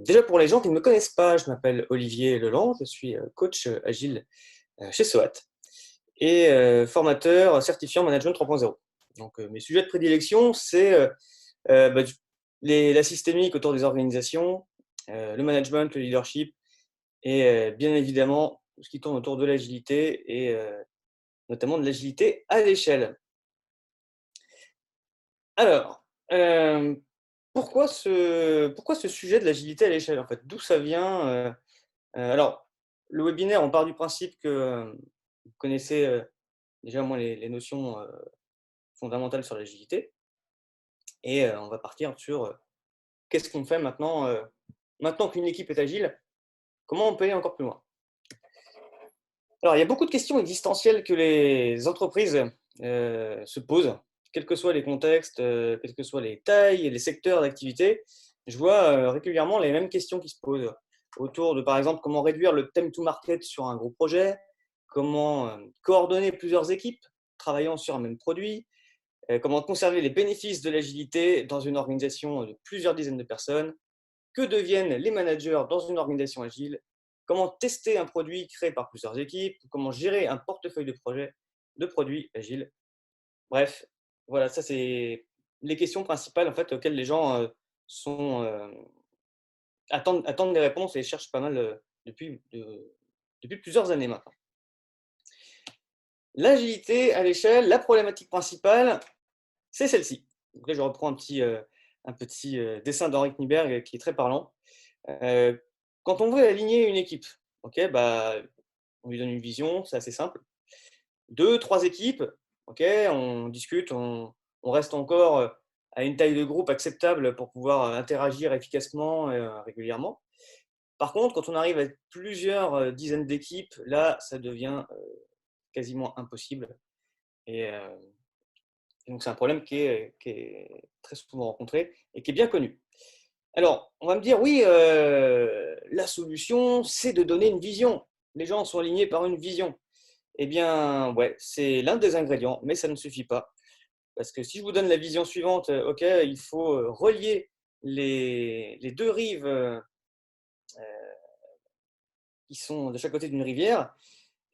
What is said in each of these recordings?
Déjà pour les gens qui ne me connaissent pas, je m'appelle Olivier Leland, je suis coach agile chez SOAT et formateur certifié en management 3.0. Donc mes sujets de prédilection, c'est la systémique autour des organisations, le management, le leadership et bien évidemment tout ce qui tourne autour de l'agilité et notamment de l'agilité à l'échelle. Alors, pourquoi ce sujet de l'agilité à l'échelle en fait? D'où ça vient? Alors, le webinaire, on part du principe que vous connaissez déjà au moins les notions fondamentales sur l'agilité et on va partir sur qu'est-ce qu'on fait maintenant, maintenant qu'une équipe est agile, comment on peut aller encore plus loin? Alors, il y a beaucoup de questions existentielles que les entreprises se posent, quels que soient les contextes, quelles que soient les tailles et les secteurs d'activité. Je vois régulièrement les mêmes questions qui se posent autour de, par exemple, comment réduire le time to market sur un gros projet, comment coordonner plusieurs équipes travaillant sur un même produit, comment conserver les bénéfices de l'agilité dans une organisation de plusieurs dizaines de personnes, que deviennent les managers dans une organisation agile, comment tester un produit créé par plusieurs équipes, comment gérer un portefeuille de produits agiles. Bref, voilà, ça c'est les questions principales en fait, auxquelles les gens sont, attendent des réponses et cherchent pas mal depuis plusieurs années maintenant. L'agilité à l'échelle, la problématique principale, c'est celle-ci. Donc là, je reprends un petit dessin d'Henri Kniberg qui est très parlant. Quand on veut aligner une équipe, ok, bah, on lui donne une vision, c'est assez simple. 2, 3 équipes, ok, on discute, on reste encore à une taille de groupe acceptable pour pouvoir interagir efficacement et régulièrement. Par contre, quand on arrive à plusieurs dizaines d'équipes, là, ça devient quasiment impossible. Et donc, c'est un problème qui est très souvent rencontré et qui est bien connu. Alors, on va me dire, oui, la solution, c'est de donner une vision. Les gens sont alignés par une vision. Eh bien, ouais, c'est l'un des ingrédients, mais ça ne suffit pas. Parce que si je vous donne la vision suivante, ok, il faut relier les deux rives qui sont de chaque côté d'une rivière,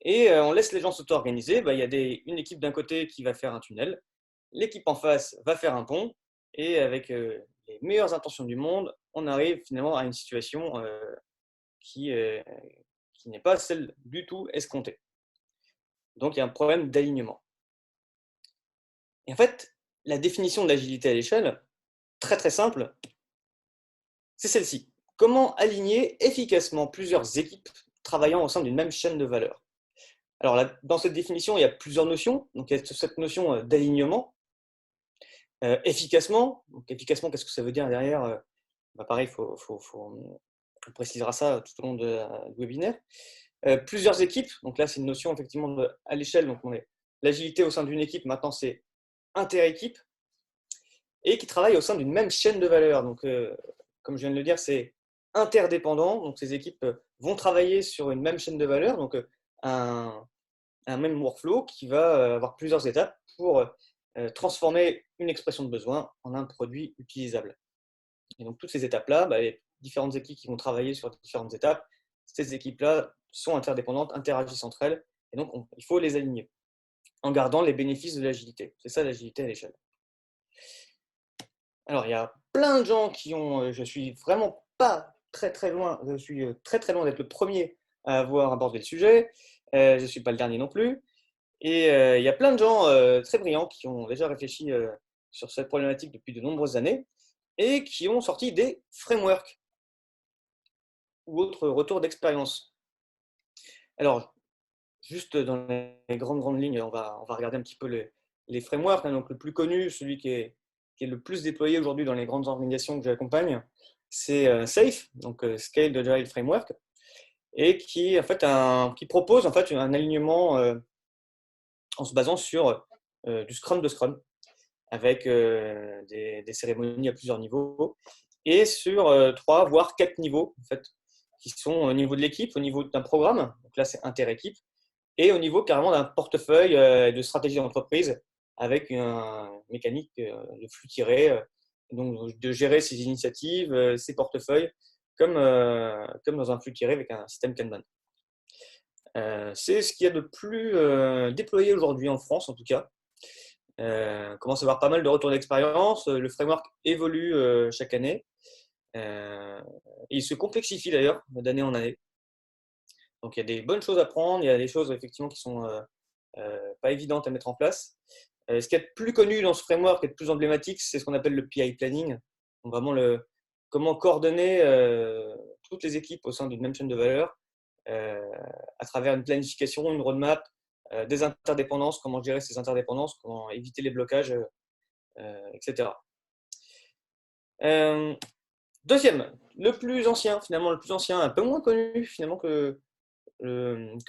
et on laisse les gens s'auto-organiser. Bah, il y a une équipe d'un côté qui va faire un tunnel, l'équipe en face va faire un pont, et avec les meilleures intentions du monde, on arrive finalement à une situation qui, qui n'est pas celle du tout escomptée. Donc il y a un problème d'alignement. Et en fait, la définition de l'agilité à l'échelle, très très simple, c'est celle-ci. Comment aligner efficacement plusieurs équipes travaillant au sein d'une même chaîne de valeur? Alors là, dans cette définition, il y a plusieurs notions. Donc il y a cette notion d'alignement. Efficacement, donc efficacement, qu'est-ce que ça veut dire derrière? Bah, pareil, on précisera ça tout au long du webinaire. Plusieurs équipes, donc là c'est une notion effectivement à l'échelle, donc l'agilité au sein d'une équipe, maintenant c'est inter-équipe, et qui travaillent au sein d'une même chaîne de valeur. Donc comme je viens de le dire, c'est interdépendant, donc ces équipes vont travailler sur une même chaîne de valeur, donc un, un même workflow qui va avoir plusieurs étapes pour transformer une expression de besoin en un produit utilisable. Et donc toutes ces étapes-là, bah, les différentes équipes qui vont travailler sur différentes étapes, ces équipes-là sont interdépendantes, interagissent entre elles, et donc il faut les aligner en gardant les bénéfices de l'agilité. C'est ça l'agilité à l'échelle. Alors il y a plein de gens qui ont, je suis vraiment pas très très loin, je suis très très loin d'être le premier à avoir abordé le sujet, je ne suis pas le dernier non plus, et il y a plein de gens très brillants qui ont déjà réfléchi sur cette problématique depuis de nombreuses années et qui ont sorti des frameworks ou autres retours d'expérience. Alors, juste dans les grandes lignes, on va regarder un petit peu les frameworks. Donc, le plus connu, celui qui est le plus déployé aujourd'hui dans les grandes organisations que j'accompagne, c'est SAFe, donc Scaled Agile Framework, et qui, qui propose en fait un alignement en se basant sur du Scrum de Scrum, avec des cérémonies à plusieurs niveaux, et sur 3 voire 4 niveaux, en fait, qui sont au niveau de l'équipe, au niveau d'un programme, donc là c'est inter-équipe, et au niveau carrément d'un portefeuille de stratégie d'entreprise, avec une mécanique de flux tiré, donc de gérer ses initiatives, ses portefeuilles, comme dans un flux tiré avec un système Kanban. C'est ce qu'il y a de plus déployé aujourd'hui en France, en tout cas. On commence à avoir pas mal de retours d'expérience. Le framework évolue chaque année. Il se complexifie d'ailleurs d'année en année. Donc il y a des bonnes choses à prendre, il y a des choses effectivement qui sont pas évidentes à mettre en place. Ce qui est plus connu dans ce framework et de plus emblématique, c'est ce qu'on appelle le PI planning. Donc vraiment comment coordonner toutes les équipes au sein d'une même chaîne de valeur à travers une planification, une roadmap, des interdépendances, comment gérer ces interdépendances, comment éviter les blocages, etc. Deuxième, le plus ancien, finalement, le plus ancien, un peu moins connu finalement que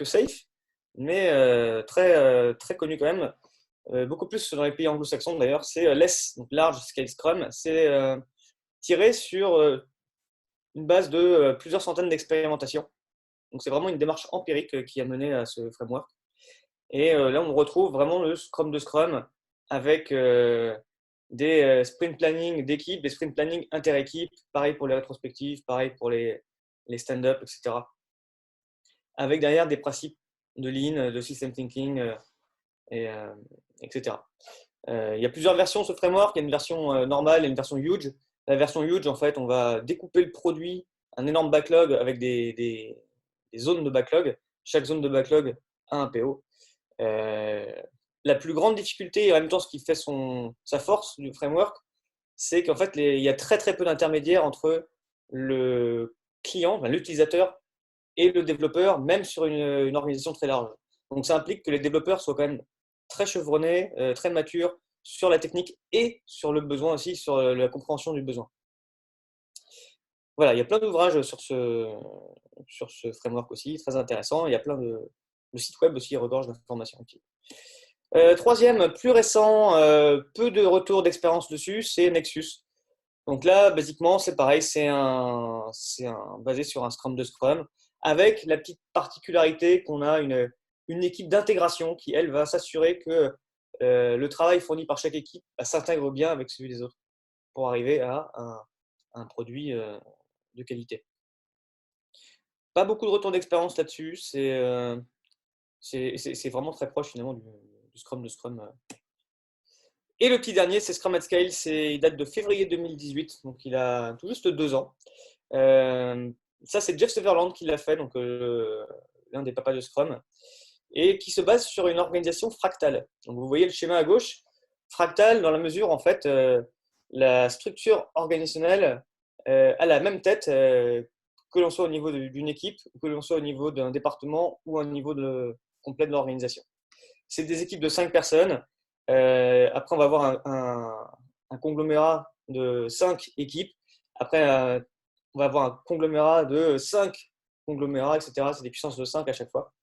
Safe, mais très connu quand même, beaucoup plus dans les pays anglo-saxons d'ailleurs, c'est LESS, donc Large Scale Scrum. C'est tiré sur une base de plusieurs centaines d'expérimentations. Donc c'est vraiment une démarche empirique qui a mené à ce framework. Et là, on retrouve vraiment le Scrum de Scrum avec des sprint planning d'équipe, des sprint planning inter-équipe, pareil pour les rétrospectives, pareil pour les stand-up, etc. Avec derrière des principes de Lean, de System Thinking, etc. Il y a plusieurs versions de ce framework. Il y a une version normale et une version huge. La version huge, en fait, on va découper le produit, un énorme backlog avec des zones de backlog. Chaque zone de backlog a un PO. La plus grande difficulté et en même temps ce qui fait sa force du framework, c'est qu'en fait il y a très très peu d'intermédiaires entre le client, l'utilisateur et le développeur, même sur une organisation très large. Donc ça implique que les développeurs soient quand même très chevronnés, très matures sur la technique et sur le besoin aussi, sur la compréhension du besoin. Voilà, il y a plein d'ouvrages sur ce framework aussi, très intéressant. Il y a plein de sites web aussi regorgent d'informations utiles. Troisième, plus récent, peu de retours d'expérience dessus, c'est Nexus. Donc là, basiquement, c'est pareil, c'est basé sur un Scrum de Scrum, avec la petite particularité qu'on a une équipe d'intégration qui, elle, va s'assurer que le travail fourni par chaque équipe s'intègre bien avec celui des autres pour arriver à un produit de qualité. Pas beaucoup de retours d'expérience là-dessus, c'est vraiment très proche finalement du Scrum de Scrum. Et le petit dernier, c'est Scrum at Scale, il date de février 2018, donc il a tout juste 2 ans. Ça, c'est Jeff Sutherland qui l'a fait, donc l'un des papas de Scrum, et qui se base sur une organisation fractale. Donc vous voyez le schéma à gauche, fractale dans la mesure, en fait, la structure organisationnelle a la même tête que l'on soit au niveau d'une équipe, que l'on soit au niveau d'un département ou au niveau complet de l'organisation. C'est des équipes de 5 personnes. Après, on va avoir un conglomérat de 5 équipes. Après, on va avoir un conglomérat de 5 conglomérats, etc. C'est des puissances de 5 à chaque fois.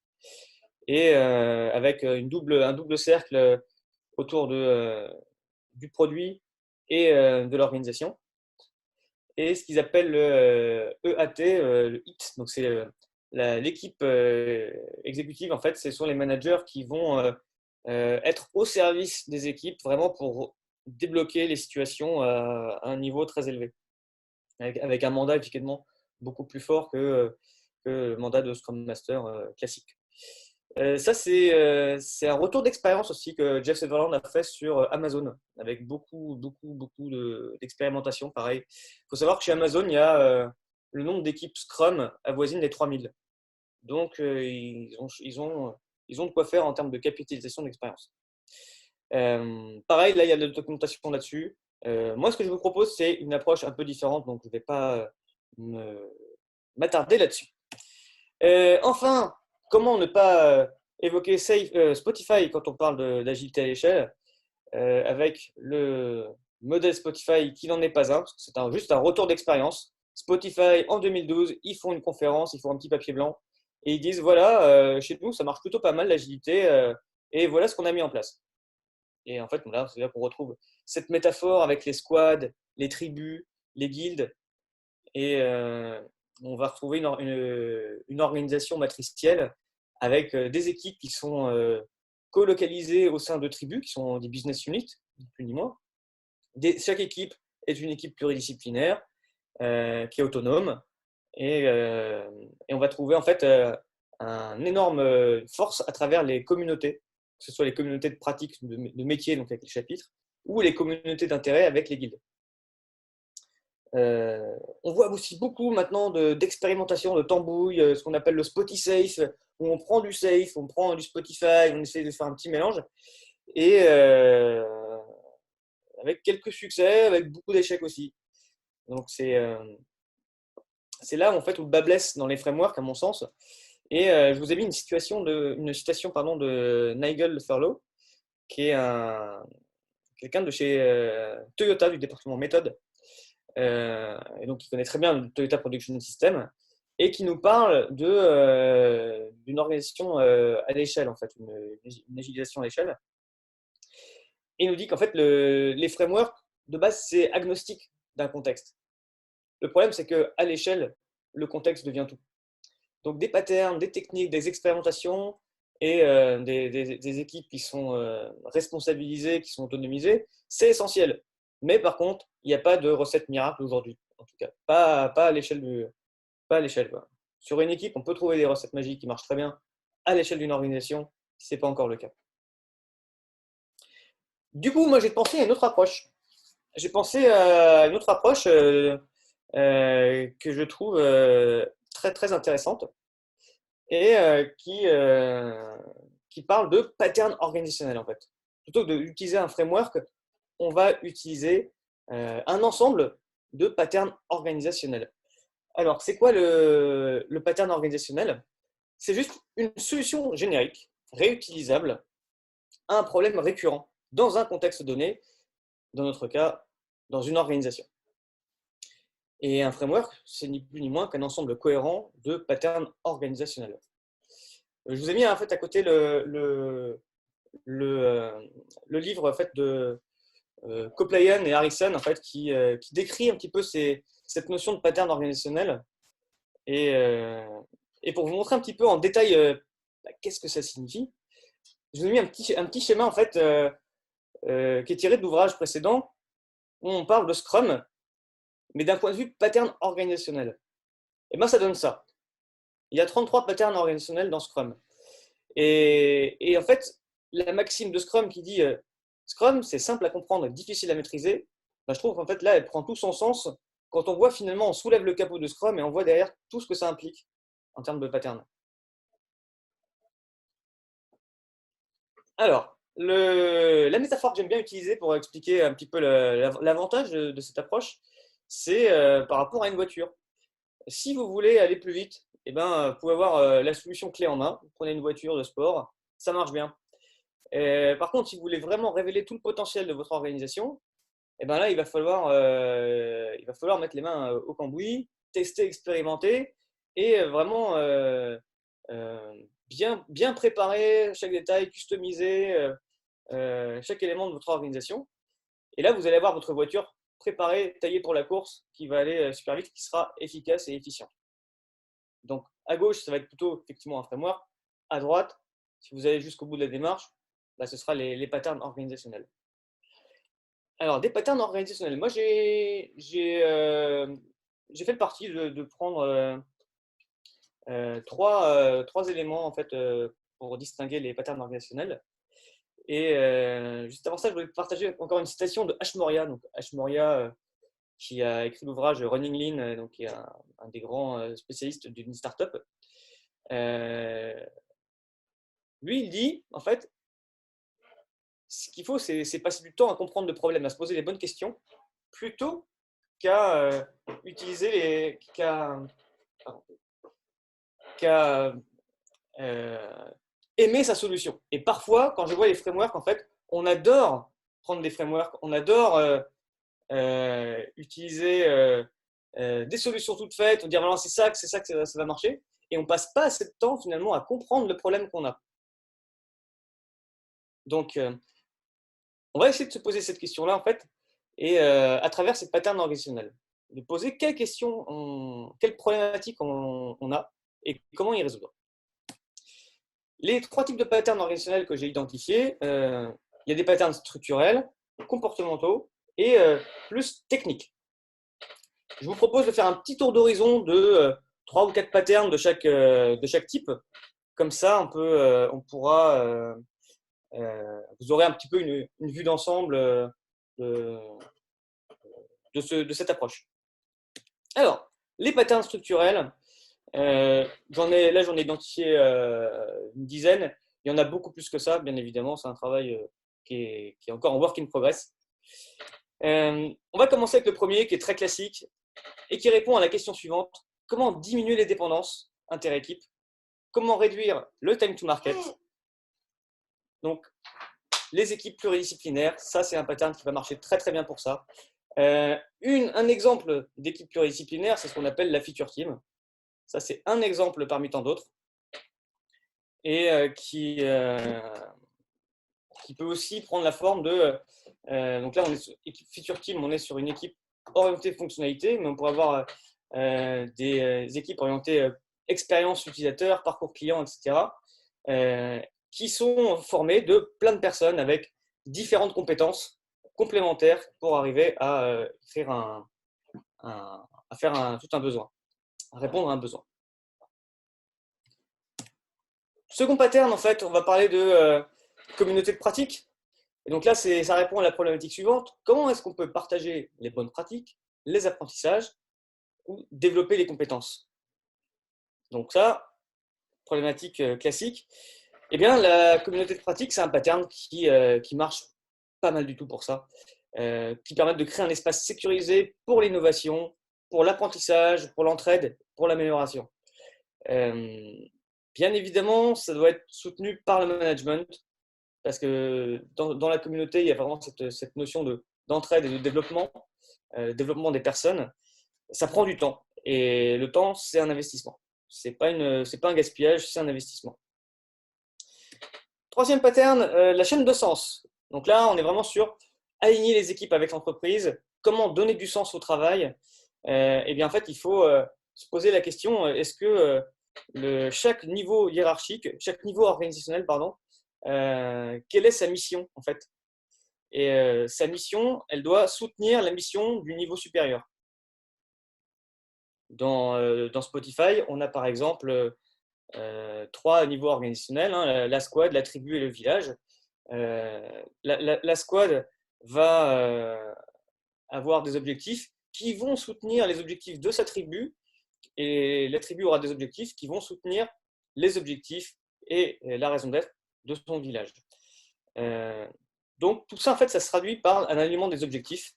Et avec un double cercle autour du produit et de l'organisation. Et ce qu'ils appellent le EAT, le HIT. Donc, c'est l'équipe exécutive. En fait, ce sont les managers qui vont être au service des équipes vraiment pour débloquer les situations à un niveau très élevé, avec un mandat effectivement beaucoup plus fort que le mandat de Scrum Master classique. Ça, c'est un retour d'expérience aussi que Jeff Sutherland a fait sur Amazon, avec beaucoup d'expérimentation. Pareil, il faut savoir que chez Amazon, il y a le nombre d'équipes Scrum avoisine les 3000. Donc, ils ont de quoi faire en termes de capitalisation d'expérience. Pareil, là, il y a de la documentation là-dessus. Moi, ce que je vous propose, c'est une approche un peu différente, donc je ne vais pas m'attarder là-dessus. Enfin, comment ne pas évoquer Spotify quand on parle d'agilité à l'échelle, avec le modèle Spotify qui n'en est pas un, parce que c'est juste un retour d'expérience. Spotify, en 2012, ils font une conférence, ils font un petit papier blanc, et ils disent, voilà, chez nous, ça marche plutôt pas mal l'agilité, et voilà ce qu'on a mis en place. Et en fait, c'est là qu'on retrouve cette métaphore avec les squads, les tribus, les guildes, et on va retrouver une organisation matricielle avec des équipes qui sont colocalisées au sein de tribus, qui sont des business units, ni plus ni moins. Chaque équipe est une équipe pluridisciplinaire qui est autonome, Et on va trouver en fait un énorme force à travers les communautés, que ce soit les communautés de pratique de métiers, donc avec les chapitres, ou les communautés d'intérêt avec les guildes. On voit aussi beaucoup maintenant d'expérimentation, de tambouille, ce qu'on appelle le Spotisafe, où on prend du Safe, on prend du Spotify, on essaie de faire un petit mélange, et avec quelques succès, avec beaucoup d'échecs aussi. Donc c'est là en fait où le bas blesse dans les frameworks, à mon sens. Et je vous ai mis une citation de Nigel Thurlow, qui est quelqu'un de chez Toyota, du département méthode, et donc qui connaît très bien le Toyota Production System, et qui nous parle d'une organisation à l'échelle, en fait, une agilisation à l'échelle. Et il nous dit qu'en fait, les frameworks, de base, c'est agnostique d'un contexte. Le problème, c'est qu'à l'échelle, le contexte devient tout. Donc des patterns, des techniques, des expérimentations et des équipes qui sont responsabilisées, qui sont autonomisées, c'est essentiel. Mais par contre, il n'y a pas de recette miracle aujourd'hui, en tout cas. Pas à l'échelle. Pas à l'échelle. Sur une équipe, on peut trouver des recettes magiques qui marchent très bien. À l'échelle d'une organisation, ce n'est pas encore le cas. Du coup, moi, j'ai pensé à une autre approche. J'ai pensé à une autre approche que je trouve très, très intéressante et qui parle de pattern organisationnel, en fait. Plutôt que d'utiliser un framework, on va utiliser un ensemble de patterns organisationnels. Alors, c'est quoi le pattern organisationnel? C'est juste une solution générique, réutilisable, à un problème récurrent dans un contexte donné, dans notre cas, dans une organisation. Et un framework, c'est ni plus ni moins qu'un ensemble cohérent de patterns organisationnels. Je vous ai mis en fait à côté le livre en fait, de Coplayan et Harrison en fait, qui décrit un petit peu cette notion de pattern organisationnel. Et pour vous montrer un petit peu en détail qu'est-ce que ça signifie, je vous ai mis un petit schéma en fait, qui est tiré de l'ouvrage précédent où on parle de Scrum, mais d'un point de vue pattern organisationnel. Et bien ça donne ça. Il y a 33 patterns organisationnels dans Scrum. Et en fait, la maxime de Scrum qui dit Scrum, c'est simple à comprendre, difficile à maîtriser, ben, je trouve qu'en fait là, elle prend tout son sens quand on voit finalement, on soulève le capot de Scrum et on voit derrière tout ce que ça implique en termes de pattern. Alors, la métaphore que j'aime bien utiliser pour expliquer un petit peu l'avantage de cette approche, c'est par rapport à une voiture. Si vous voulez aller plus vite, eh ben, vous pouvez avoir la solution clé en main. Vous prenez une voiture de sport, ça marche bien. Par contre, si vous voulez vraiment révéler tout le potentiel de votre organisation, eh ben là, il va falloir mettre les mains au cambouis, tester, expérimenter et vraiment bien préparer chaque détail, customiser chaque élément de votre organisation. Et là, vous allez avoir votre voiture préparée, taillée pour la course, qui va aller super vite, qui sera efficace et efficient. Donc, à gauche, ça va être plutôt effectivement un framework. À droite, si vous allez jusqu'au bout de la démarche, bah, ce sera les patterns organisationnels. Alors, des patterns organisationnels. Moi, j'ai fait le parti de prendre trois éléments en fait, pour distinguer les patterns organisationnels. Et juste avant ça, je voulais partager encore une citation de Ash Maurya. Donc, Ash Maurya, qui a écrit l'ouvrage Running Lean, donc, qui est un des grands spécialistes d'une startup. Lui, il dit, en fait, ce qu'il faut, c'est passer du temps à comprendre le problème, à se poser les bonnes questions, plutôt qu'à utiliser qu'à aimer sa solution. Et parfois, quand je vois les frameworks, en fait, on adore prendre des frameworks, on adore utiliser des solutions toutes faites, on dit voilà, c'est ça que ça va marcher, et on passe pas assez de temps finalement à comprendre le problème qu'on a. Donc, on va essayer de se poser cette question-là en fait, et à travers ces patterns organisationnels, de poser quelles questions, quelles problématiques on a et comment y résoudre. Les trois types de patterns organisationnels que j'ai identifiés, il y a des patterns structurels, comportementaux et plus techniques. Je vous propose de faire un petit tour d'horizon de 3 ou 4 patterns de chaque type. Comme ça, on pourra, vous aurez un petit peu une vue d'ensemble de, de cette approche. Alors, les patterns structurels, j'en ai identifié une dizaine. Il y en a beaucoup plus que ça, bien évidemment. C'est un travail qui est encore en work in progress. On va commencer avec le premier, qui est très classique et qui répond à la question suivante. Comment diminuer les dépendances inter-équipe? Comment réduire le time to market? Donc, les équipes pluridisciplinaires, ça, c'est un pattern qui va marcher très, très bien pour ça. Un exemple d'équipe pluridisciplinaire, c'est ce qu'on appelle la feature team. Ça, c'est un exemple parmi tant d'autres. Et qui peut aussi prendre la forme de… donc là, on est sur équipe feature team, on est sur une équipe orientée fonctionnalité, mais on pourrait avoir des équipes orientées expérience utilisateur, parcours client, etc., qui sont formées de plein de personnes avec différentes compétences complémentaires pour arriver à faire tout un besoin, à répondre à un besoin. Second pattern, en fait, on va parler de communauté de pratique. Et donc là, ça répond à la problématique suivante. Comment est-ce qu'on peut partager les bonnes pratiques, les apprentissages ou développer les compétences? Donc ça, problématique classique. Eh bien, la communauté de pratique, c'est un pattern qui marche pas mal du tout pour ça, qui permet de créer un espace sécurisé pour l'innovation, pour l'apprentissage, pour l'entraide, pour l'amélioration. Bien évidemment, ça doit être soutenu par le management, parce que dans la communauté, il y a vraiment cette notion d'entraide et de développement des personnes. Ça prend du temps, et le temps, c'est un investissement. C'est pas un gaspillage, c'est un investissement. Troisième pattern, la chaîne de sens. Donc là, on est vraiment sur aligner les équipes avec l'entreprise, comment donner du sens au travail. Et bien en fait, il faut se poser la question, est-ce que chaque niveau hiérarchique, chaque niveau organisationnel, pardon, quelle est sa mission en fait? Et sa mission, elle doit soutenir la mission du niveau supérieur. Dans Spotify, on a par exemple 3 niveaux organisationnels, hein, la squad, la tribu et le village. La squad va avoir des objectifs qui vont soutenir les objectifs de sa tribu, et la tribu aura des objectifs qui vont soutenir les objectifs et la raison d'être de son village. Donc tout ça, en fait, ça se traduit par un alignement des objectifs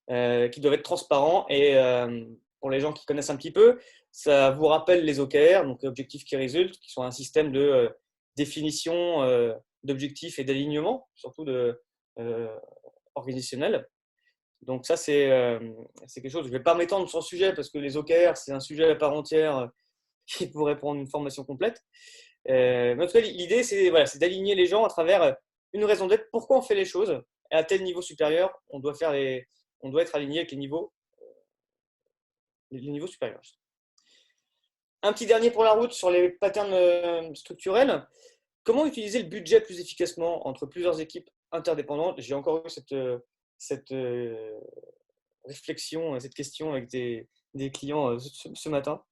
qui doivent être transparents, et pour les gens qui connaissent un petit peu, ça vous rappelle les OKR, donc objectifs qui résultent, qui sont un système de définition d'objectifs et d'alignement, surtout organisationnel. Donc ça, c'est quelque chose, je ne vais pas m'étendre sur le sujet parce que les OKR, c'est un sujet à part entière qui pourrait prendre une formation complète. Mais en tout cas, l'idée, c'est d'aligner les gens à travers une raison d'être, pourquoi on fait les choses. Et à tel niveau supérieur, on doit être aligné avec les niveaux supérieurs. Un petit dernier pour la route sur les patterns structurels. Comment utiliser le budget plus efficacement entre plusieurs équipes interdépendantes? J'ai encore eu cette réflexion, cette question avec des clients ce matin.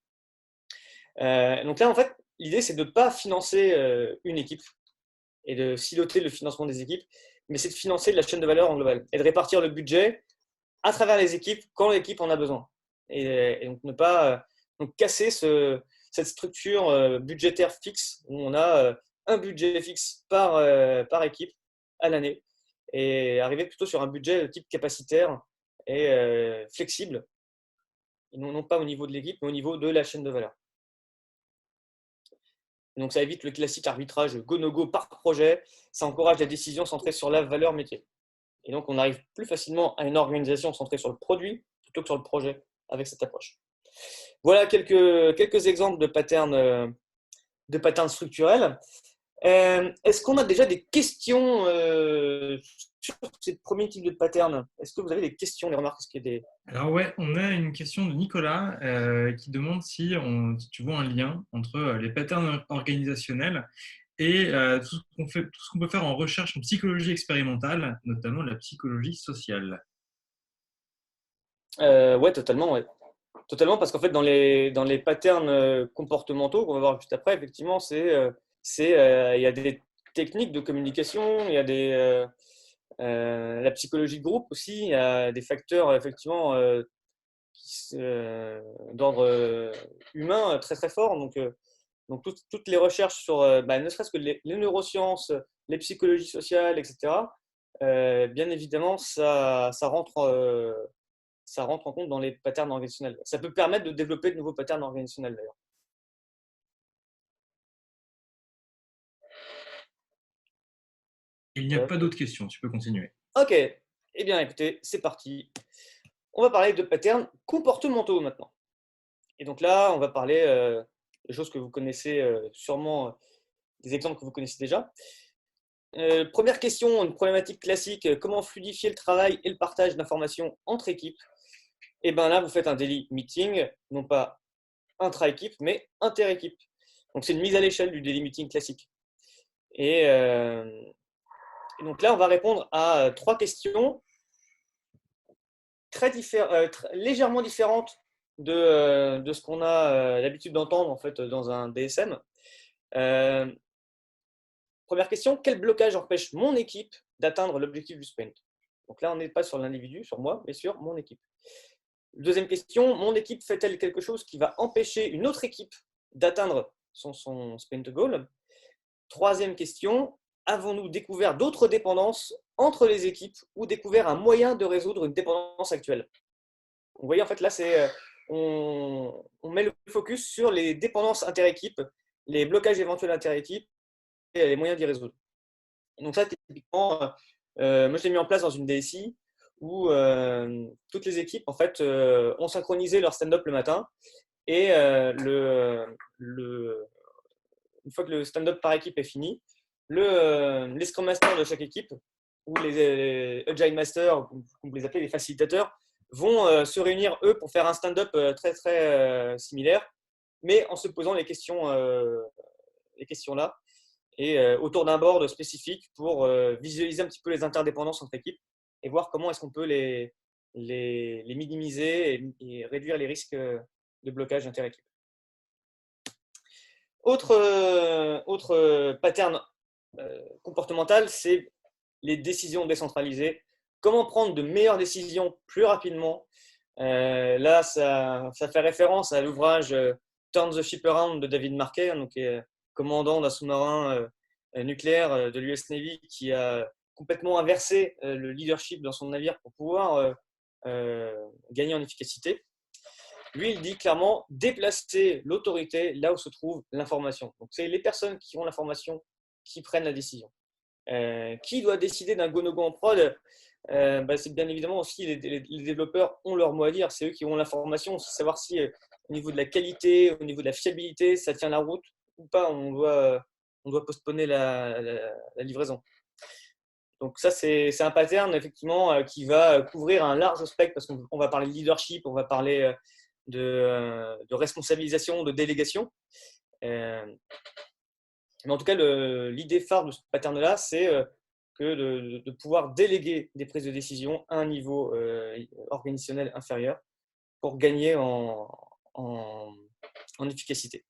Donc là, en fait, l'idée, c'est de ne pas financer une équipe et de siloter le financement des équipes, mais c'est de financer la chaîne de valeur en global et de répartir le budget à travers les équipes quand l'équipe en a besoin. Et donc ne pas casser cette structure budgétaire fixe où on a un budget fixe par équipe à l'année, et arriver plutôt sur un budget de type capacitaire et flexible, et non pas au niveau de l'équipe, mais au niveau de la chaîne de valeur. Donc ça évite le classique arbitrage go-no-go par projet, ça encourage la décision centrée sur la valeur métier. Et donc on arrive plus facilement à une organisation centrée sur le produit plutôt que sur le projet avec cette approche. Voilà quelques exemples de patterns structurels. Est-ce qu'on a déjà des questions sur ces premiers types de patterns? Est-ce que vous avez des questions, des remarques? Alors ouais, on a une question de Nicolas qui demande si tu vois un lien entre les patterns organisationnels et tout ce qu'on peut faire en recherche en psychologie expérimentale, notamment la psychologie sociale. Ouais, totalement, ouais. Totalement, parce qu'en fait, dans les patterns comportementaux qu'on va voir juste après, effectivement, il y a des techniques de communication, il y a la psychologie de groupe aussi, il y a des facteurs effectivement d'ordre humain très très fort. Donc toutes les recherches sur, ne serait-ce que les neurosciences, les psychologies sociales, etc., bien évidemment, ça rentre en compte dans les patterns organisationnels. Ça peut permettre de développer de nouveaux patterns organisationnels d'ailleurs. Il n'y a pas d'autres questions, tu peux continuer. Ok, eh bien écoutez, c'est parti. On va parler de patterns comportementaux maintenant. Et donc là, on va parler de choses que vous connaissez sûrement, des exemples que vous connaissez déjà. Première question, une problématique classique, comment fluidifier le travail et le partage d'informations entre équipes? Et bien là, vous faites un daily meeting, non pas intra-équipe, mais inter-équipe. Donc c'est une mise à l'échelle du daily meeting classique. Et donc là, on va répondre à trois questions légèrement différentes de ce qu'on a l'habitude d'entendre en fait dans un DSM. Euh, Première question, quel blocage empêche mon équipe d'atteindre l'objectif du sprint? Donc là, on n'est pas sur l'individu, sur moi, mais sur mon équipe. Deuxième question, mon équipe fait-elle quelque chose qui va empêcher une autre équipe d'atteindre son sprint goal? Troisième question, avons-nous découvert d'autres dépendances entre les équipes ou découvert un moyen de résoudre une dépendance actuelle? Vous voyez, en fait, là, on met le focus sur les dépendances inter-équipes, les blocages éventuels inter-équipes et les moyens d'y résoudre. Donc ça, typiquement, moi, je l'ai mis en place dans une DSI où toutes les équipes, en fait, ont synchronisé leur stand-up le matin et une fois que le stand-up par équipe est fini, les Scrum Masters de chaque équipe ou les Agile Masters, comme vous les appelez, les facilitateurs, vont se réunir, eux, pour faire un stand-up très, très similaire, mais en se posant les questions là, et autour d'un board spécifique pour visualiser un petit peu les interdépendances entre équipes et voir comment est-ce qu'on peut les minimiser et réduire les risques de blocage inter-équipe. Autre pattern comportemental, c'est les décisions décentralisées. Comment prendre de meilleures décisions plus rapidement? Là, ça fait référence à l'ouvrage Turn the Ship Around de David Marquet, donc, qui est commandant d'un sous-marin nucléaire de l'US Navy qui a complètement inversé le leadership dans son navire pour pouvoir gagner en efficacité. Lui, il dit clairement déplacer l'autorité là où se trouve l'information. Donc, c'est les personnes qui ont l'information qui prennent la décision. Qui doit décider d'un go-no-go en prod? C'est bien évidemment aussi les développeurs ont leur mot à dire. C'est eux qui ont l'information, savoir si au niveau de la qualité, au niveau de la fiabilité, ça tient la route ou pas. On doit postponer la livraison. Donc ça, c'est un pattern effectivement qui va couvrir un large spectre parce qu'on va parler de leadership, on va parler de responsabilisation, de délégation. Mais en tout cas, l'idée phare de ce pattern-là, c'est que de pouvoir déléguer des prises de décision à un niveau organisationnel inférieur pour gagner en efficacité.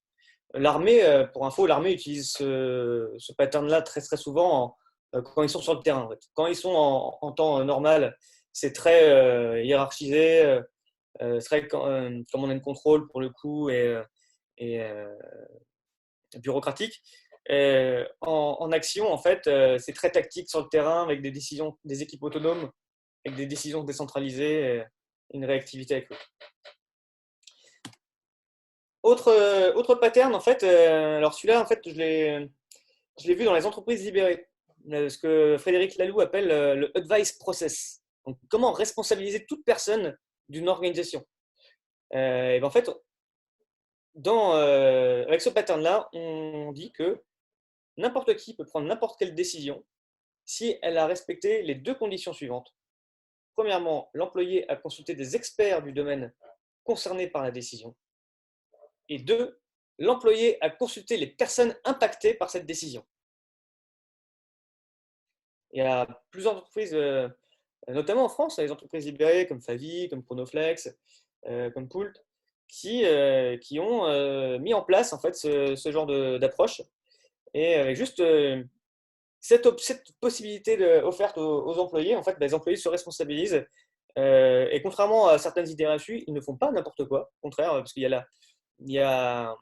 L'armée, pour info, l'armée utilise ce pattern-là très très souvent quand ils sont sur le terrain. En fait. Quand ils sont en temps normal, c'est très hiérarchisé, très command and control pour le coup et bureaucratique. En action, en fait, c'est très tactique sur le terrain avec des décisions, des équipes autonomes, avec des décisions décentralisées et une réactivité avec eux. Autre pattern, en fait, alors celui-là, en fait, je l'ai vu dans les entreprises libérées, ce que Frédéric Laloux appelle le advice process. Donc, comment responsabiliser toute personne d'une organisation. Et ben, en fait, avec ce pattern-là, on dit que n'importe qui peut prendre n'importe quelle décision si elle a respecté les deux conditions suivantes. Premièrement, l'employé a consulté des experts du domaine concernés par la décision. Et deux, l'employé a consulté les personnes impactées par cette décision. Il y a plusieurs entreprises notamment en France, les entreprises libérées comme Favi, comme Chronoflex, comme Poult, qui ont mis en place en fait ce genre d'approche. Et avec juste cette possibilité offerte aux employés, en fait, les employés se responsabilisent. Et contrairement à certaines idées reçues, ils ne font pas n'importe quoi. Au contraire, parce qu'il y a il y a,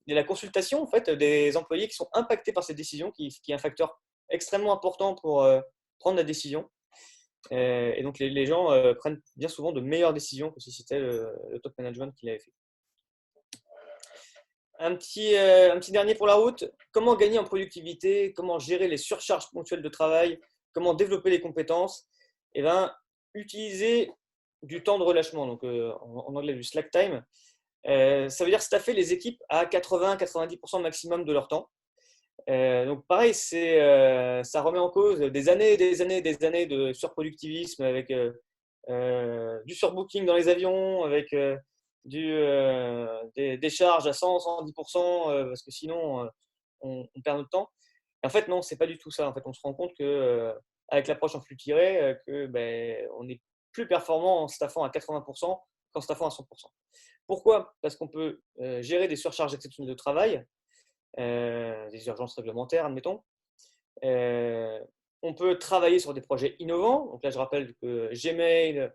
il y a la consultation en fait, des employés qui sont impactés par cette décision, qui est un facteur extrêmement important pour prendre la décision. Et donc, les gens prennent bien souvent de meilleures décisions que si c'était le top management qui l'avait fait. Un petit dernier pour la route. Comment gagner en productivité? Comment gérer les surcharges ponctuelles de travail? Comment développer les compétences? Eh bien, utiliser du temps de relâchement, donc en anglais du slack time. Ça veut dire staffer les équipes à 80-90% maximum de leur temps. Donc pareil, ça remet en cause des années et des années et des années de surproductivisme avec du surbooking dans les avions, avec des charges à 100-110%, parce que sinon on perd notre temps. Et en fait, non, c'est pas du tout ça. En fait, on se rend compte que avec l'approche en flux tiré, on est plus performant en staffant à 80% qu'en staffant à 100%. Pourquoi? Parce qu'on peut gérer des surcharges exceptionnelles de travail, des urgences réglementaires, admettons. On peut travailler sur des projets innovants. Donc là, je rappelle que Gmail,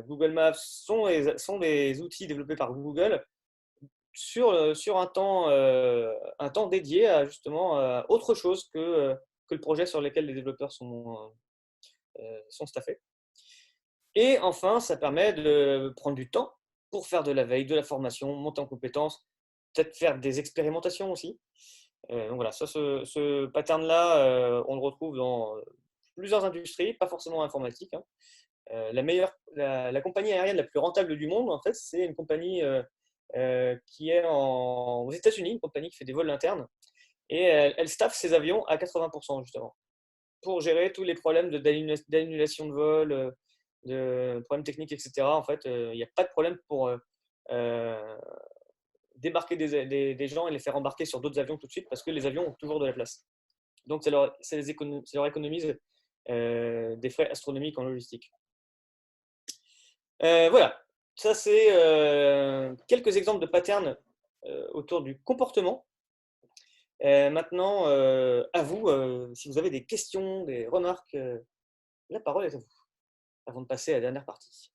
Google Maps sont des outils développés par Google sur un temps dédié à justement autre chose que le projet sur lequel les développeurs sont staffés. Et enfin, ça permet de prendre du temps pour faire de la veille, de la formation, monter en compétences, peut-être faire des expérimentations aussi. Donc voilà, ce pattern-là, on le retrouve dans plusieurs industries, pas forcément informatique, hein. La compagnie aérienne la plus rentable du monde, en fait, c'est une compagnie qui est aux États-Unis, une compagnie qui fait des vols internes, et elle staffe ses avions à 80% justement, pour gérer tous les problèmes d'annulation de vol, de problèmes techniques, etc. En fait, il n'y a pas de problème pour débarquer des gens et les faire embarquer sur d'autres avions tout de suite parce que les avions ont toujours de la place. Donc, ça leur économise des frais astronomiques en logistique. Voilà, ça c'est quelques exemples de patterns autour du comportement. Maintenant, à vous, si vous avez des questions, des remarques, la parole est à vous, avant de passer à la dernière partie.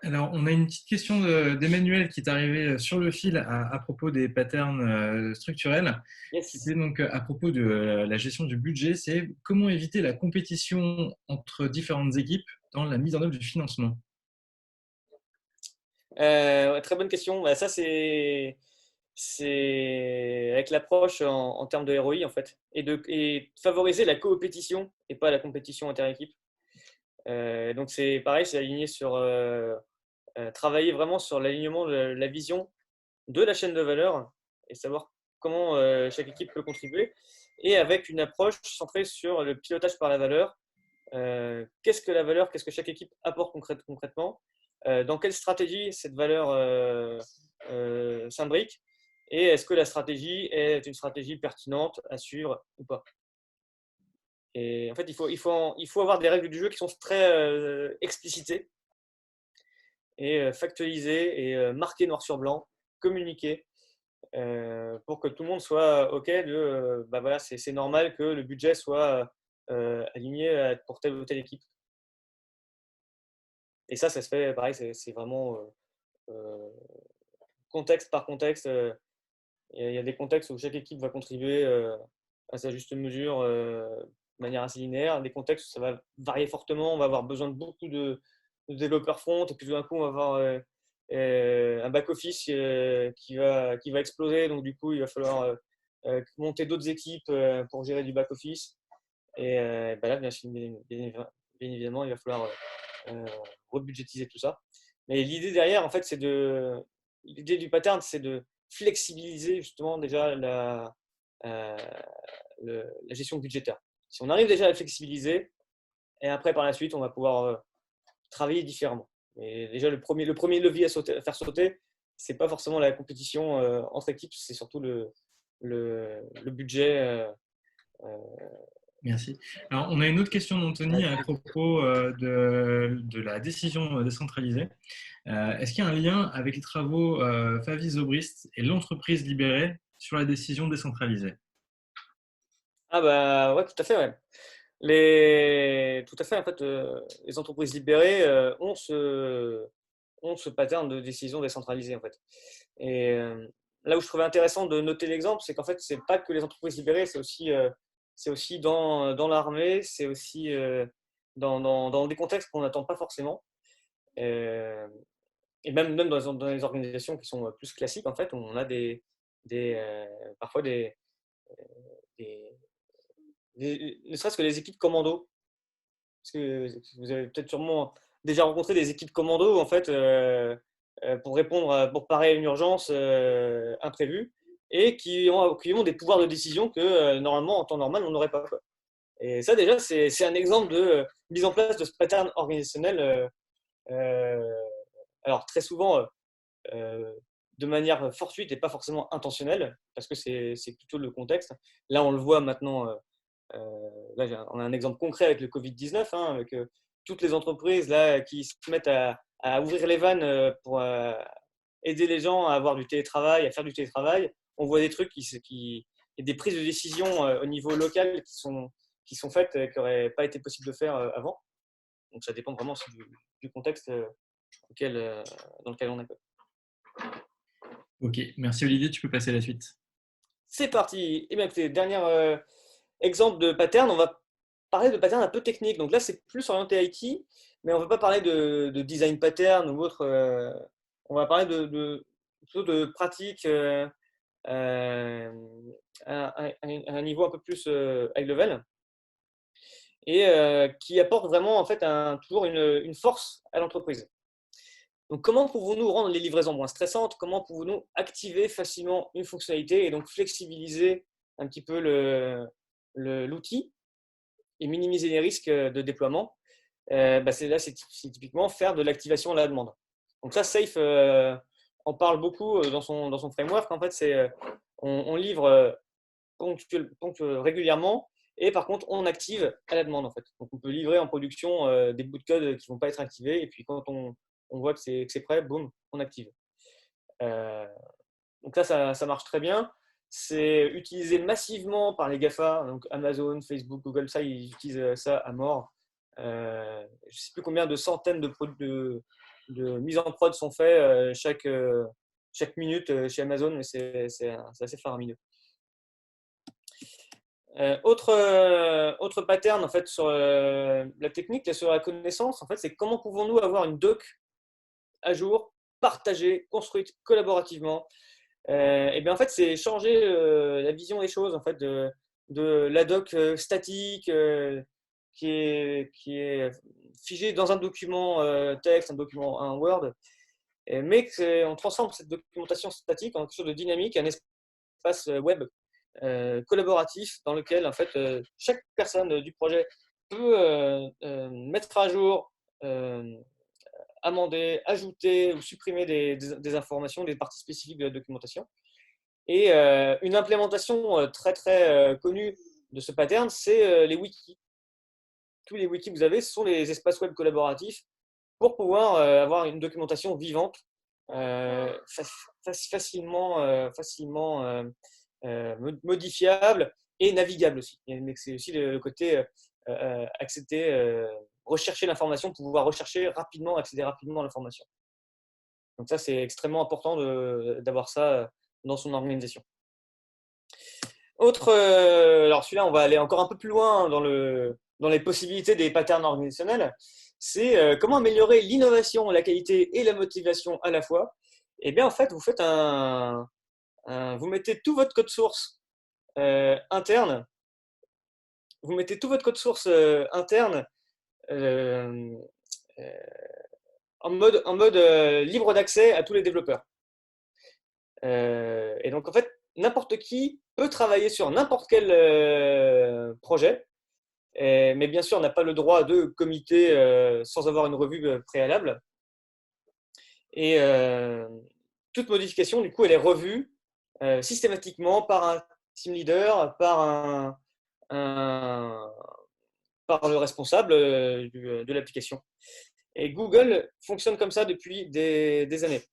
Alors, on a une petite question d'Emmanuel qui est arrivée sur le fil à propos des patterns structurels, qui Yes. était donc à propos de la gestion du budget. C'est comment éviter la compétition entre différentes équipes dans la mise en œuvre du financement. Ouais, très bonne question. Bah, ça, c'est avec l'approche en termes de ROI, en fait, et favoriser la coopétition et pas la compétition inter-équipe. Donc, c'est pareil, c'est aligné sur travailler vraiment sur l'alignement de la vision de la chaîne de valeur et savoir comment chaque équipe peut contribuer. Et avec une approche centrée sur le pilotage par la valeur. Qu'est-ce que la valeur? Qu'est-ce que chaque équipe apporte concrètement? Dans quelle stratégie cette valeur s'imbrique? Et est-ce que la stratégie est une stratégie pertinente à suivre ou pas? Et en fait, il faut avoir des règles du jeu qui sont très explicitées et factualisées et marquées noir sur blanc, communiquées pour que tout le monde soit OK bah voilà, c'est normal que le budget soit aligné pour telle ou telle équipe. Et ça se fait pareil, c'est vraiment contexte par contexte. Il y a des contextes où chaque équipe va contribuer à sa juste mesure de manière assez linéaire. Des contextes où ça va varier fortement, on va avoir besoin de beaucoup de développeurs front, et puis tout d'un coup, on va avoir un back-office qui va exploser. Donc, du coup, il va falloir monter d'autres équipes pour gérer du back-office. Et bah là, bien évidemment, il va falloir rebudgétiser tout ça. Mais l'idée derrière, en fait, l'idée du pattern, c'est de flexibiliser justement déjà euh, la gestion budgétaire. Si on arrive déjà à la flexibiliser, et après par la suite, on va pouvoir travailler différemment. Et déjà, le premier levier à faire sauter, c'est pas forcément la compétition entre équipes, c'est surtout le budget Merci. Alors, on a une autre question d'Anthony à propos de la décision décentralisée. Est-ce qu'il y a un lien avec les travaux Favis Zobrist et l'entreprise libérée sur la décision décentralisée? Ah bah ouais, tout à fait, ouais. Tout à fait, en fait, les entreprises libérées ont ce pattern de décision décentralisée, en fait. Et là où je trouvais intéressant de noter l'exemple, c'est qu'en fait, c'est pas que les entreprises libérées, c'est aussi dans l'armée, c'est aussi dans des contextes qu'on n'attend pas forcément. Euh, et même dans les organisations qui sont plus classiques, en fait, on a parfois des, ne serait-ce que les équipes commando. Parce que vous avez peut-être sûrement déjà rencontré des équipes commando en fait pour parer à une urgence imprévue et qui ont des pouvoirs de décision que normalement en temps normal on n'aurait pas, quoi. Et ça déjà c'est un exemple de mise en place de ce pattern organisationnel. Euh, alors très souvent euh, de manière fortuite et pas forcément intentionnelle parce que c'est plutôt le contexte. Là on le voit maintenant. Là, on a un exemple concret avec le Covid-19, hein, avec toutes les entreprises là, qui se mettent à ouvrir les vannes pour aider les gens à avoir du télétravail, à faire du télétravail. On voit des trucs et des prises de décision au niveau local qui sont faites qui n'auraient pas été possible de faire avant. Donc ça dépend vraiment aussi du contexte auquel, dans lequel on est. Ok, merci Olivier, tu peux passer à la suite. C'est parti. Et bien écoutez, dernier exemple de pattern, on va parler de pattern un peu technique. Donc là, c'est plus orienté IT, mais on ne va pas parler de design pattern ou autre. On va parler plutôt de pratique euh, à un niveau un peu plus high level et qui apporte vraiment en fait toujours une force à l'entreprise. Donc, comment pouvons-nous rendre les livraisons moins stressantes? Comment pouvons-nous activer facilement une fonctionnalité et donc flexibiliser un petit peu l'outil et minimiser les risques de déploiement? C'est typiquement faire de l'activation à la demande. Donc ça, Safe en parle beaucoup dans son framework. En fait, on livre régulièrement et par contre, on active à la demande. En fait. Donc on peut livrer en production des bouts de code qui ne vont pas être activés et puis quand on voit que c'est prêt, boum, on active. Euh, donc ça marche très bien. C'est utilisé massivement par les GAFA, donc Amazon, Facebook, Google, ça, ils utilisent ça à mort. Je ne sais plus combien de centaines de mises en prod sont faites chaque minute chez Amazon, mais c'est assez faramineux. Autre pattern en fait sur la technique, sur la connaissance, en fait, c'est comment pouvons-nous avoir une doc à jour, partagée, construite collaborativement. Et bien en fait, c'est changer la vision des choses en fait de la doc statique qui est figée dans un document texte, un document un Word, mais on transforme cette documentation statique en quelque chose de dynamique, un espace web collaboratif dans lequel en fait chaque personne du projet peut mettre à jour, amender, ajouter ou supprimer des informations, des parties spécifiques de la documentation. Et une implémentation très très connue de ce pattern, c'est les wikis. Tous les wikis que vous avez sont les espaces web collaboratifs pour pouvoir avoir une documentation vivante, facilement modifiable et navigable aussi. Mais c'est aussi le côté accepter, rechercher l'information, pouvoir rechercher rapidement, accéder rapidement à l'information. Donc ça, c'est extrêmement important d'avoir ça dans son organisation. Alors celui-là, on va aller encore un peu plus loin dans les possibilités des patterns organisationnels. C'est comment améliorer l'innovation, la qualité et la motivation à la fois. Et bien, en fait, vous mettez tout votre code source interne, vous mettez tout votre code source interne euh, euh, en mode libre d'accès à tous les développeurs. Et donc, en fait, n'importe qui peut travailler sur n'importe quel projet, mais bien sûr, on n'a pas le droit de commiter sans avoir une revue préalable. Et toute modification, du coup, elle est revue systématiquement par un team leader, par un par le responsable de l'application. Et Google fonctionne comme ça depuis des années.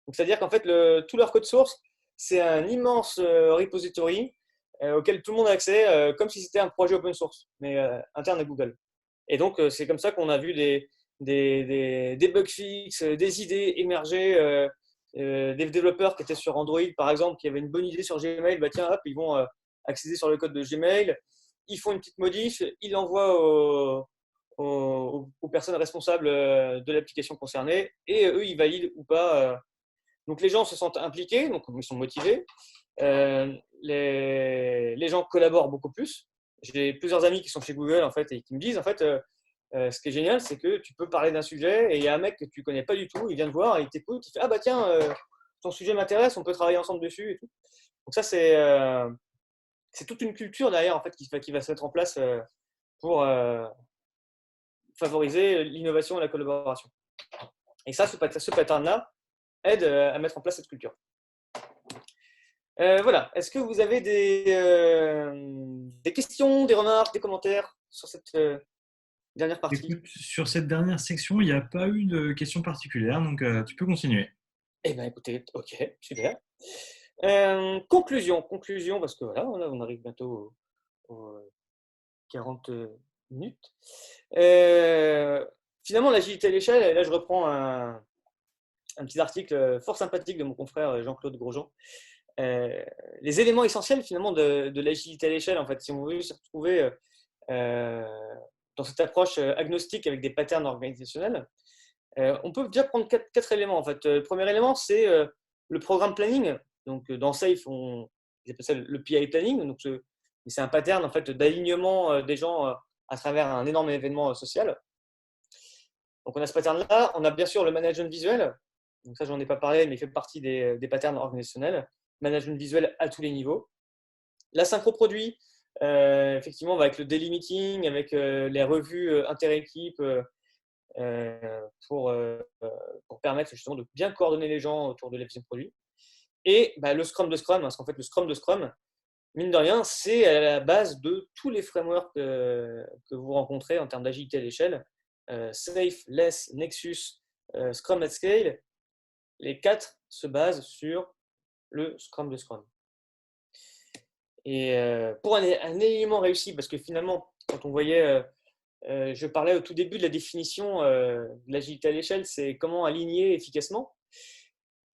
Donc, c'est-à-dire qu'en fait, tout leur code source, c'est un immense repository auquel tout le monde a accès, comme si c'était un projet open source, mais interne à Google. Et donc, c'est comme ça qu'on a vu des bug fixes, des idées émerger, des développeurs qui étaient sur Android, par exemple, qui avaient une bonne idée sur Gmail, bah tiens, hop, ils vont accéder sur le code de Gmail, ils font une petite modif, ils l'envoient aux personnes responsables de l'application concernée, et eux, ils valident ou pas. Donc, les gens se sentent impliqués, donc ils sont motivés. Les gens collaborent beaucoup plus. J'ai plusieurs amis qui sont chez Google en fait et qui me disent en fait ce qui est génial, c'est que tu peux parler d'un sujet et il y a un mec que tu connais pas du tout, il vient te voir, il t'écoute, il fait ah bah tiens ton sujet m'intéresse, on peut travailler ensemble dessus et tout. Donc ça c'est toute une culture derrière en fait qui va se mettre en place pour favoriser l'innovation et la collaboration. Et ça, ce pattern-là aide à mettre en place cette culture. Voilà. Est-ce que vous avez des questions, des remarques, des commentaires sur cette dernière partie? Écoute, sur cette dernière section, il n'y a pas eu de questions particulières, donc tu peux continuer. Eh bien, écoutez, ok, super. Conclusion, parce que voilà, on arrive bientôt aux 40 minutes. Finalement, l'agilité à l'échelle, et là je reprends un petit article fort sympathique de mon confrère Jean-Claude Grosjean. Les éléments essentiels finalement de l'agilité à l'échelle, en fait, si on veut se retrouver dans cette approche agnostique avec des patterns organisationnels, on peut déjà prendre quatre éléments. En fait. Le premier élément, c'est le programme planning. Donc, dans Safe, ils appellent ça le PI planning. Donc, c'est un pattern en fait, d'alignement des gens à travers un énorme événement social. Donc, on a ce pattern-là. On a bien sûr le management visuel. Donc, ça, j'en ai pas parlé, mais il fait partie des patterns organisationnels. Management visuel à tous les niveaux. La synchro produit, effectivement, avec le daily meeting, avec les revues inter-équipes, pour permettre justement de bien coordonner les gens autour de la vision produit. Et bah, le Scrum de Scrum, parce qu'en fait, le Scrum de Scrum, mine de rien, c'est à la base de tous les frameworks que vous rencontrez en termes d'agilité à l'échelle. Safe, Less, Nexus, Scrum at Scale, les quatre se basent sur le Scrum de Scrum. Et pour un élément réussi, parce que finalement, quand on voyait je parlais au tout début de la définition de l'agilité à l'échelle, c'est comment aligner efficacement.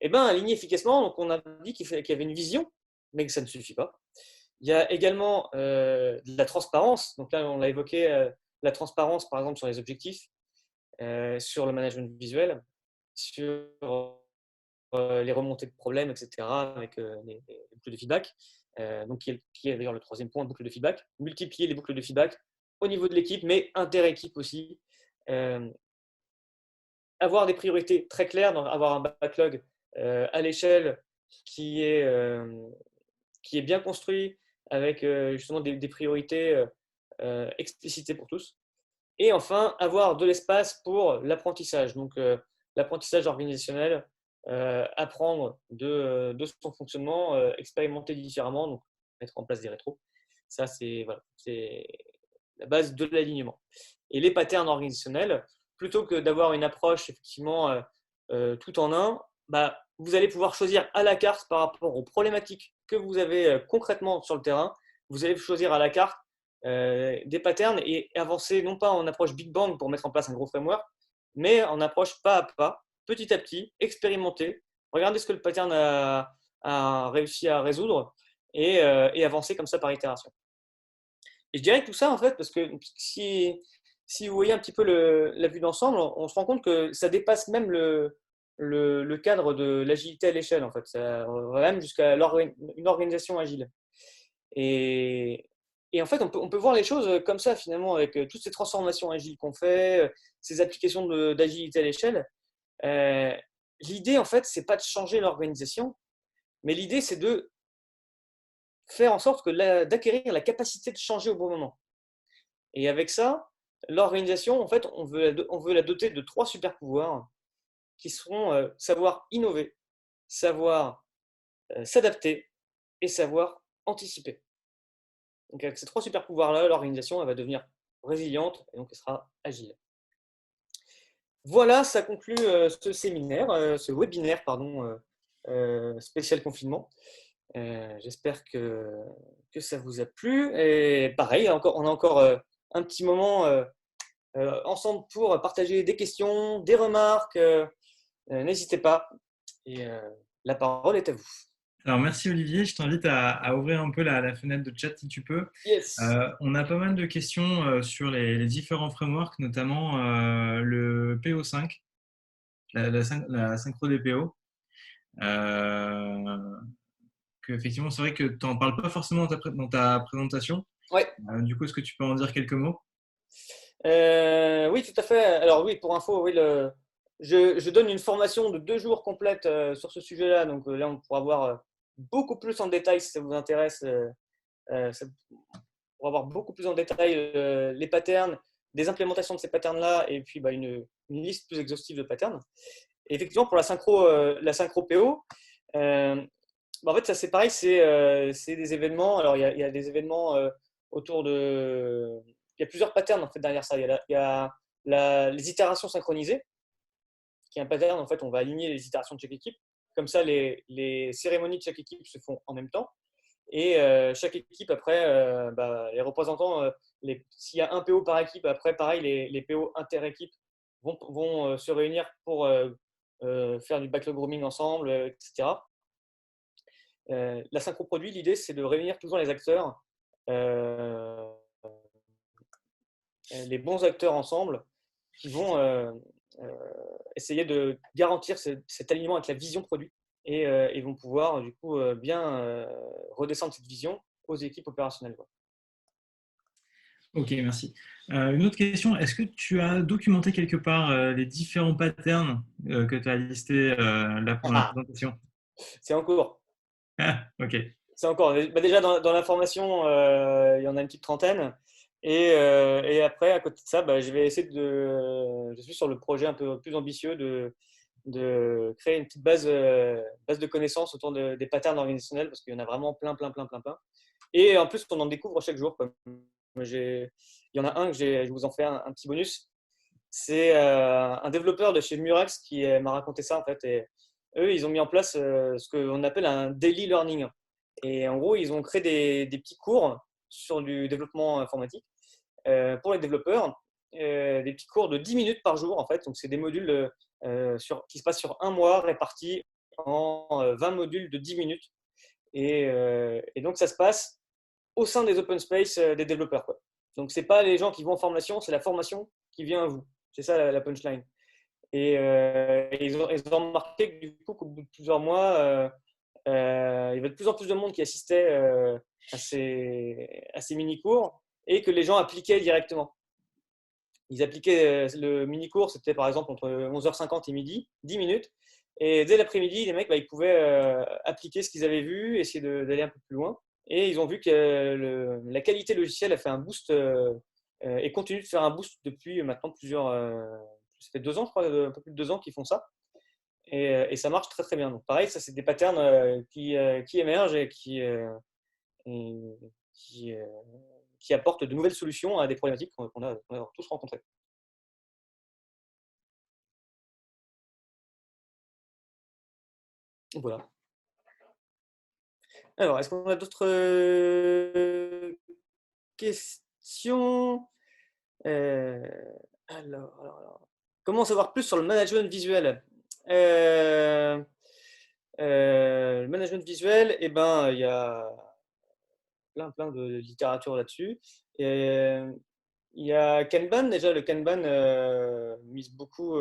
Eh bien, aligner efficacement, donc on a dit qu'il y avait une vision, mais que ça ne suffit pas. Il y a également de la transparence. Donc là, on l'a évoqué, la transparence, par exemple, sur les objectifs, sur le management visuel, sur les remontées de problèmes, etc., avec les boucles de feedback. Donc, qui est d'ailleurs le troisième point, boucle de feedback. Multiplier les boucles de feedback au niveau de l'équipe, mais inter-équipe aussi. Avoir des priorités très claires, avoir un backlog à l'échelle qui est bien construit, avec justement des priorités explicitées pour tous. Et enfin, avoir de l'espace pour l'apprentissage. Donc, l'apprentissage organisationnel, apprendre de son fonctionnement, expérimenter différemment, donc mettre en place des rétros. Ça, c'est voilà, la base de l'alignement. Et les patterns organisationnels, plutôt que d'avoir une approche effectivement tout en un, bah, vous allez pouvoir choisir à la carte par rapport aux problématiques que vous avez concrètement sur le terrain. Vous allez choisir à la carte des patterns et avancer non pas en approche Big Bang pour mettre en place un gros framework, mais en approche pas à pas, petit à petit, expérimenter, regarder ce que le pattern a réussi à résoudre et avancer comme ça par itération. Et je dirais tout ça, en fait, parce que si vous voyez un petit peu la vue d'ensemble, on se rend compte que ça dépasse même le cadre de l'agilité à l'échelle, en fait. Ça va même jusqu'à une organisation agile. Et, en fait, on peut voir les choses comme ça, finalement, avec toutes ces transformations agiles qu'on fait, ces applications d'agilité à l'échelle. L'idée, en fait, c'est pas de changer l'organisation, mais l'idée, c'est de faire en sorte d'acquérir la capacité de changer au bon moment. Et avec ça, l'organisation, en fait, on veut la doter de 3 super pouvoirs qui seront savoir innover, savoir s'adapter et savoir anticiper. Donc avec ces 3 super pouvoirs-là, l'organisation elle va devenir résiliente et donc elle sera agile. Voilà, ça conclut ce séminaire, ce webinaire, pardon, spécial confinement. J'espère que ça vous a plu. Et pareil, on a encore un petit moment ensemble pour partager des questions, des remarques. N'hésitez pas. Et la parole est à vous. Alors, merci Olivier. Je t'invite à ouvrir un peu la fenêtre de chat si tu peux. Yes. On a pas mal de questions sur les différents frameworks, notamment le PO5, la synchro des PO. Effectivement, c'est vrai que tu n'en parles pas forcément dans ta présentation. Ouais. Du coup, est-ce que tu peux en dire quelques mots? Oui, tout à fait. Alors oui, pour info, oui, je donne une formation de 2 jours complète sur ce sujet-là. Donc là, on pourra voir beaucoup plus en détail si ça vous intéresse. Pour avoir beaucoup plus en détail les patterns, des implémentations de ces patterns-là, et puis une liste plus exhaustive de patterns. Et effectivement, pour la synchro PO, en fait, ça c'est pareil, c'est des événements. Alors, il y a des événements autour de. Il y a plusieurs patterns en fait derrière ça. Il y a les itérations synchronisées, qui est un pattern. En fait, on va aligner les itérations de chaque équipe. Comme ça, les cérémonies de chaque équipe se font en même temps. Et chaque équipe, après, les représentants, s'il y a un PO par équipe, après, pareil, les PO inter-équipes vont se réunir pour faire du backlog grooming ensemble, etc. La synchro produit, l'idée, c'est de réunir toujours les acteurs, les bons acteurs ensemble, qui vont essayer de garantir cet alignement avec la vision produit et ils vont pouvoir du coup bien redescendre cette vision aux équipes opérationnelles. Ok, merci. Une autre question, est-ce que tu as documenté quelque part les différents patterns que tu as listés là pendant la présentation? C'est en cours. Ok. C'est encore. Déjà, dans la formation, il y en a une petite trentaine. Et après, à côté de ça, je vais essayer Je suis sur le projet un peu plus ambitieux de créer une petite base de connaissances autour des patterns organisationnels parce qu'il y en a vraiment plein, plein, plein, plein, plein. Et en plus, on en découvre chaque jour. Il y en a un que je vous en fais un petit bonus. C'est un développeur de chez Murex qui m'a raconté ça en fait. Et eux, ils ont mis en place ce qu'on appelle un daily learning. Et en gros, ils ont créé des petits cours sur du développement informatique pour les développeurs, des petits cours de 10 minutes par jour en fait. Donc c'est des modules qui se passent sur un mois répartis en 20 modules de 10 minutes. Et donc ça se passe au sein des open space des développeurs, quoi. Donc c'est pas les gens qui vont en formation, c'est la formation qui vient à vous. C'est ça la punchline. Et ils ont remarqué que du coup, qu'au bout de plusieurs mois, il y avait de plus en plus de monde qui assistait à ces mini-cours et que les gens appliquaient directement. Ils appliquaient le mini-cours, c'était par exemple entre 11h50 et midi, 10 minutes. Et dès l'après-midi, les mecs, ils pouvaient appliquer ce qu'ils avaient vu, essayer d'aller un peu plus loin. Et ils ont vu que la qualité logicielle a fait un boost et continue de faire un boost depuis maintenant ça fait 2 ans, je crois, un peu plus de 2 ans qu'ils font ça. Et ça marche très très bien. Donc pareil, ça c'est des patterns qui émergent et et qui, euh, qui apportent de nouvelles solutions à des problématiques qu'on a tous rencontrées. Voilà. Alors, est-ce qu'on a d'autres questions? Euh, comment savoir plus sur le management visuel? Le management visuel, eh ben, il y a plein de littérature là-dessus. Il y a Kanban, déjà le Kanban mise beaucoup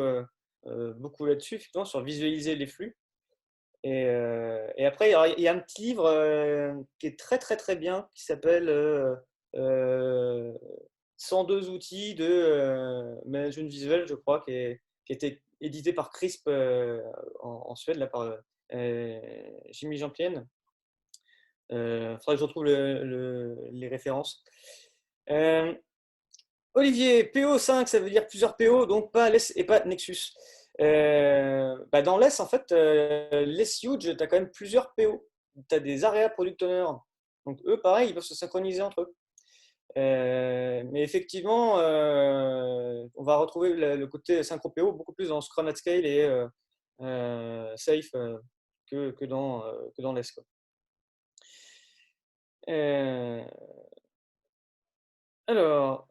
là-dessus, effectivement, sur visualiser les flux. Et après, il y a un petit livre qui est très très très bien, qui s'appelle 102 outils de management visuel, je crois, qui a été édité par CRISP en Suède, là, par Jimmy Jean-Pierre. Il faudrait que je retrouve les références. Olivier, PO5, ça veut dire plusieurs PO, donc pas LESS et pas Nexus. Dans LESS, en fait, LESS Huge, tu as quand même plusieurs PO. Tu as des area product owners. Donc eux, pareil, ils peuvent se synchroniser entre eux. Mais effectivement, on va retrouver le côté synchro-PO beaucoup plus dans Scrum at Scale et Safe que dans l'ES, quoi. Euh, alors,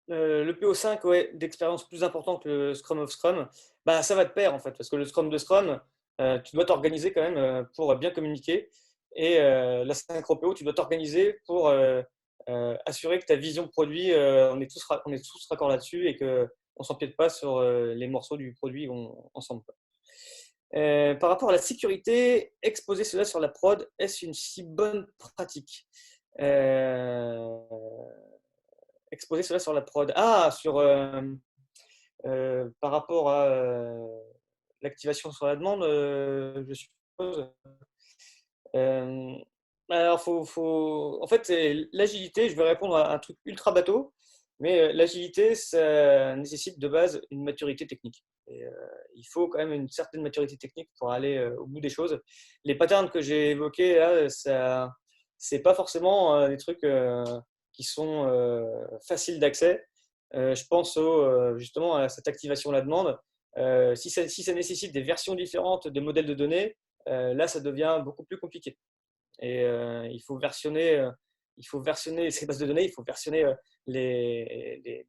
le PO5, ouais, d'expérience plus importante que le Scrum of Scrum, bah, ça va de pair en fait, parce que le Scrum de Scrum, tu dois t'organiser quand même pour bien communiquer. Et la synchro PO, tu dois t'organiser pour assurer que ta vision produit, on est tous raccord là-dessus et qu'on ne s'empiète pas sur les morceaux du produit ensemble, quoi. Par rapport à la sécurité, exposer cela sur la prod, est-ce une si bonne pratique? Euh, Exposer cela sur la prod. Ah, par rapport à l'activation sur la demande, je suppose. Euh, alors, en fait, l'agilité, je vais répondre à un truc ultra bateau, mais l'agilité, ça nécessite de base une maturité technique. Et, il faut quand même une certaine maturité technique pour aller au bout des choses. Les patterns que j'ai évoqués, là, c'est pas forcément des trucs qui sont faciles d'accès. Je pense justement à cette activation à la demande. Si ça nécessite des versions différentes de modèles de données, là, ça devient beaucoup plus compliqué. Et il faut versionner ces bases de données, il faut versionner les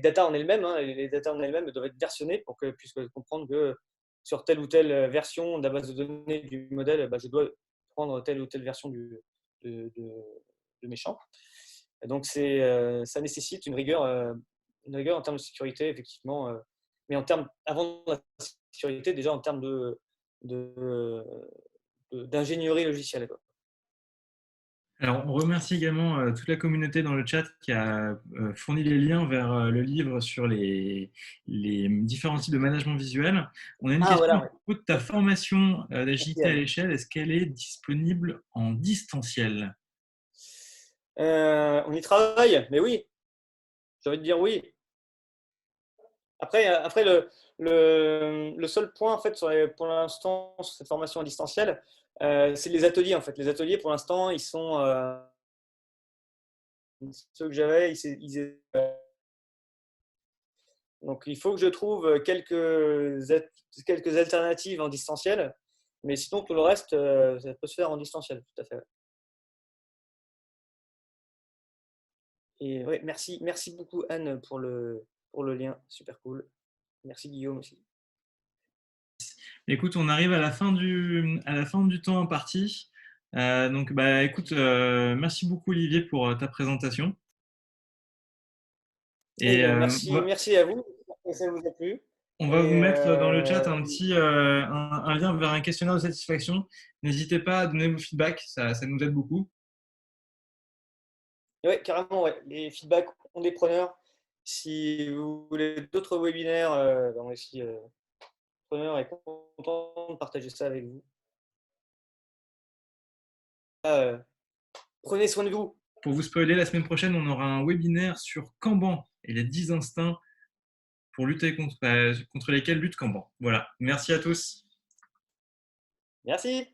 data en elles-mêmes. Hein, les data en elles-mêmes doivent être versionnées pour que puisse comprendre que sur telle ou telle version de la base de données du modèle, bah, je dois prendre telle ou telle version de, de, de mes champs. Et donc, ça nécessite une rigueur en termes de sécurité, effectivement. Mais en termes, avant la sécurité, déjà en termes d'ingénierie logicielle, quoi. Alors, on remercie également toute la communauté dans le chat qui a fourni les liens vers le livre sur les différents types de management visuel. On a une Ah, question à voilà, ouais. propos de ta formation Merci, d'agilité à Anne. l'échelle. Est-ce qu'elle est disponible en distanciel? On y travaille, mais oui, j'ai envie de dire oui. Après le seul point, en fait, pour l'instant, sur cette formation à distanciel, c'est les ateliers, en fait. Les ateliers, pour l'instant, ils sont ceux que j'avais, donc il faut que je trouve quelques alternatives en distanciel, mais sinon tout le reste, ça peut se faire en distanciel, tout à fait. Et ouais, merci beaucoup Anne pour le lien, super cool. Merci Guillaume aussi. Écoute, on arrive à la fin du temps imparti. Donc, bah, écoute, merci beaucoup Olivier pour ta présentation. Et Et merci à vous, j'espère que ça vous a plu. on va vous Et mettre dans le chat un lien vers un questionnaire de satisfaction. N'hésitez pas à donner vos feedbacks, ça nous aide beaucoup. ouais, carrément, ouais. Les feedbacks, on est preneurs. Si vous voulez d'autres webinaires, on est aussi preneurs et content de partager ça avec vous. Euh, Prenez soin de vous. Pour vous spoiler, la semaine prochaine, on aura un webinaire sur Kanban et les 10 instincts pour lutter contre lesquels lutte Kanban. Voilà. Merci à tous. Merci.